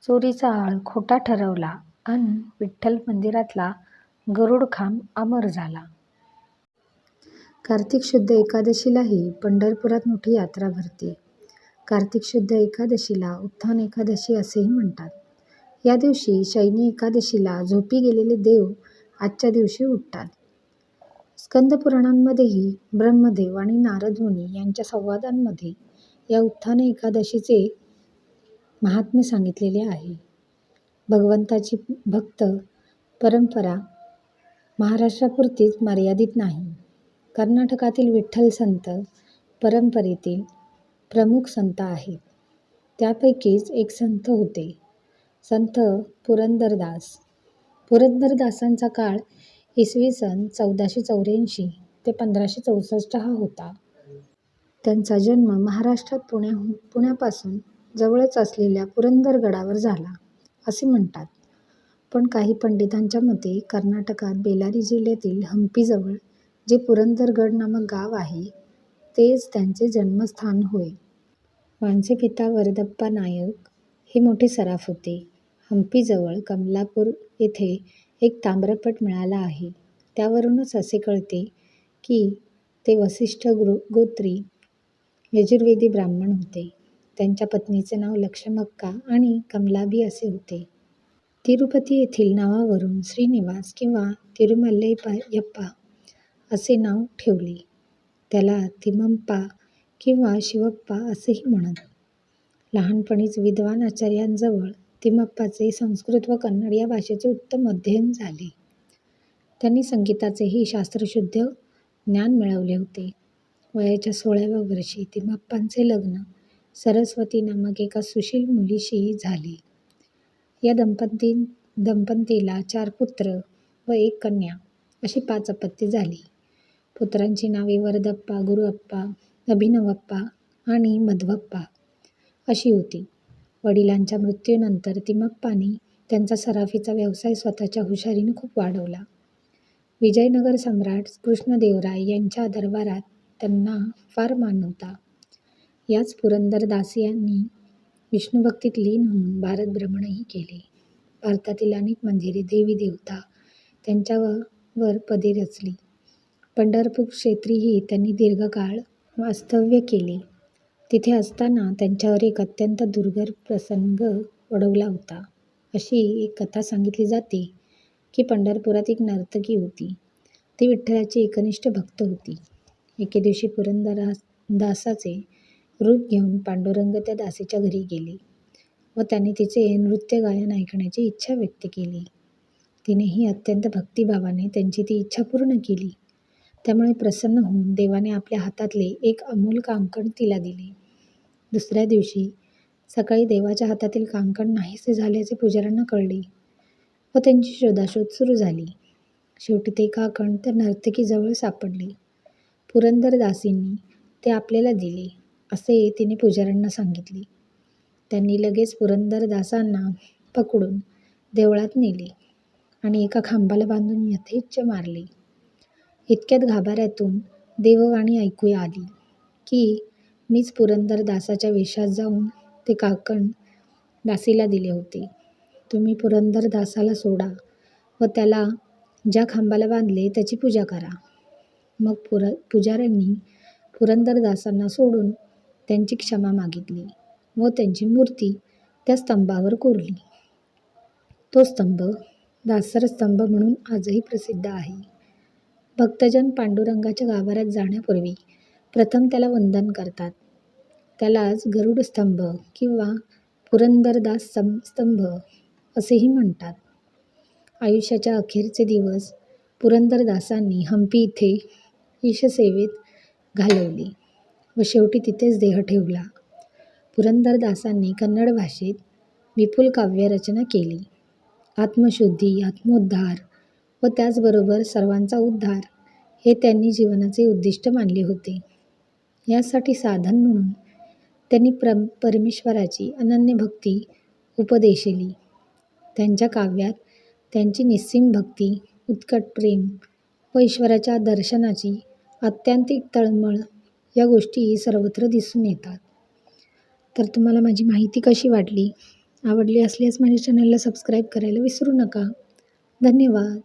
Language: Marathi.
चोरीचा आळ खोटा ठरवला अन विठ्ठल मंदिरातला गरुडखांब अमर झाला. कार्तिक शुद्ध एकादशीलाही पंढरपुरात मोठी यात्रा भरते. कार्तिक शुद्ध एकादशीला उत्थान एकादशी असेही म्हणतात. या दिवशी शयनी एकादशीला झोपी गेलेले देव आजच्या दिवशी उठतात. स्कंद पुराणांमध्येही ब्रह्मदेव आणि नारद मुनी यांच्या संवादांमध्ये या उत्थान एकादशीचे महात्म्य सांगितलेले आहे. भगवंताची भक्त परंपरा महाराष्ट्रापुरतीच मर्यादित नाही. कर्नाटकातील विठ्ठल संत परंपरेतील प्रमुख संत आहेत. त्यापैकीच एक संत होते संत पुरंदरदास. पुरंदरदासांचा काळ इसवी सन 1484 ते 1564 हा होता. त्यांचा जन्म महाराष्ट्रात पुण्यापासून जवळच असलेल्या पुरंदरगडावर झाला असे म्हणतात. पण काही पंडितांच्या मते कर्नाटकात बेलारी जिल्ह्यातील हंपीजवळ जे पुरंदरगड नामक गाव आहे तेच त्यांचे जन्मस्थान होय. त्यांचे पिता वरदप्पा नायक हे मोठे सराफ होते. हंपीजवळ कमलापूर येथे एक ताम्रपट मिळाला आहे. त्यावरूनच असे कळते की ते वसिष्ठ गोत्री यजुर्वेदी ब्राह्मण होते. त्यांच्या पत्नीचे नाव लक्ष्मक्का आणि कमलाबी असे होते. तिरुपती येथील नावावरून श्रीनिवास किंवा तिरुमल्लयप्पा असे नाव ठेवले. त्याला तिम्मप्पा किंवा शिवप्पा असेही म्हणत. लहानपणीच विद्वान आचार्यांजवळ तिम्मप्पाचे संस्कृत व कन्नड या भाषेचे उत्तम अध्ययन झाले. त्यांनी संगीताचेही शास्त्रशुद्ध ज्ञान मिळवले होते. वयाच्या 16व्या वर्षी तिम्मप्पांचे लग्न सरस्वती नामक एका सुशील मुलीशी झाले. या दंपतीला 4 पुत्र व 1 कन्या अशी 5 अपत्ये झाली. पुत्रांची नावे वरदप्पा, गुरुअप्पा, अभिनवप्पा आणि मध्वप्पा अशी होती. वडिलांच्या मृत्यूनंतर तिम्मप्पांनी त्यांचा सराफीचा व्यवसाय स्वतःच्या हुशारीने खूप वाढवला. विजयनगर सम्राट कृष्णदेवराय यांच्या दरबारात त्यांना फार मान होता. याच पुरंदरदास यांनी विष्णुभक्तीत लीन होऊन भारत भ्रमणही केले. भारतातील अनेक मंदिरे, देवी देवता त्यांच्यावर पदे रचली. पंढरपूर क्षेत्रीही त्यांनी दीर्घकाळ वास्तव्य केले. तिथे असताना त्यांच्यावर एक अत्यंत दुर्धर प्रसंग ओढवला होता. अशी एक कथा सांगितली जाते की पंढरपुरात एक नर्तकी होती. ती विठ्ठलाची एकनिष्ठ भक्त होती. एके दिवशी पुरंदरदासाचे रूप घेऊन पांडुरंग त्या दासीच्या घरी गेले व त्याने तिचे नृत्य गायन ऐकण्याची इच्छा व्यक्त केली. तिनेही अत्यंत भक्तिभावाने त्यांची ती इच्छा पूर्ण केली. त्यामुळे प्रसन्न होऊन देवाने आपल्या हातातले एक अमूल कांकण तिला दिले. दुसऱ्या दिवशी सकाळी देवाच्या हातातील कांकण नाहीसे झाल्याचे पुजाऱ्यांना कळले व त्यांची शोधाशोध सुरू झाली. शेवटी ते काकण त्या नर्तकीजवळ सापडले. पुरंदरदासींनी ते आपल्याला दिले असे तिने पुजाऱ्यांना सांगितले. त्यांनी लगेच पुरंदरदासांना पकडून देवळात नेले आणि एका खांबाला बांधून यथेच्छ मारले. इतक्यात गाभाऱ्यातून देववाणी ऐकू आली की मीच पुरंदरदासाच्या वेशात जाऊन ते काकण दासीला दिले होते. तुम्ही पुरंदरदासाला सोडा व त्याला ज्या खांबाला बांधले त्याची पूजा करा. मग पुजाऱ्यांनी पुरंदरदासांना सोडून त्यांची क्षमा मागितली व त्यांची मूर्ती त्या स्तंभावर कोरली. तो स्तंभ दासर स्तंभ म्हणून आजही प्रसिद्ध आहे. भक्तजन पांडुरंगाच्या गाभाऱ्यात जाण्यापूर्वी प्रथम त्याला वंदन करतात. त्यालाच गरुड स्तंभ किंवा पुरंदरदास स्तंभ असेही म्हणतात. आयुष्याच्या अखेरचे दिवस पुरंदरदासांनी हंपी इथे ईशसेवेत घालवले व शेवटी तिथेच देह ठेवला. पुरंदरदासांनी कन्नड भाषेत विपुल काव्यरचना केली. आत्मशुद्धी, आत्मोद्धार व त्याचबरोबर सर्वांचा उद्धार हे त्यांनी जीवनाचे उद्दिष्ट मानले होते. यासाठी साधन म्हणून त्यांनी परमेश्वराची अनन्य भक्ती उपदेशली. त्यांच्या काव्यात त्यांची निस्सीम भक्ती, उत्कट प्रेम व ईश्वराच्या दर्शनाची आत्यंतिक तळमळ या गोष्टी सर्वत्र दिसून येतात. तर तुम्हाला माझी माहिती कशी वाटली आवडली असल्यास माझ्या चॅनलला सबस्क्राईब करायला विसरू नका. धन्यवाद.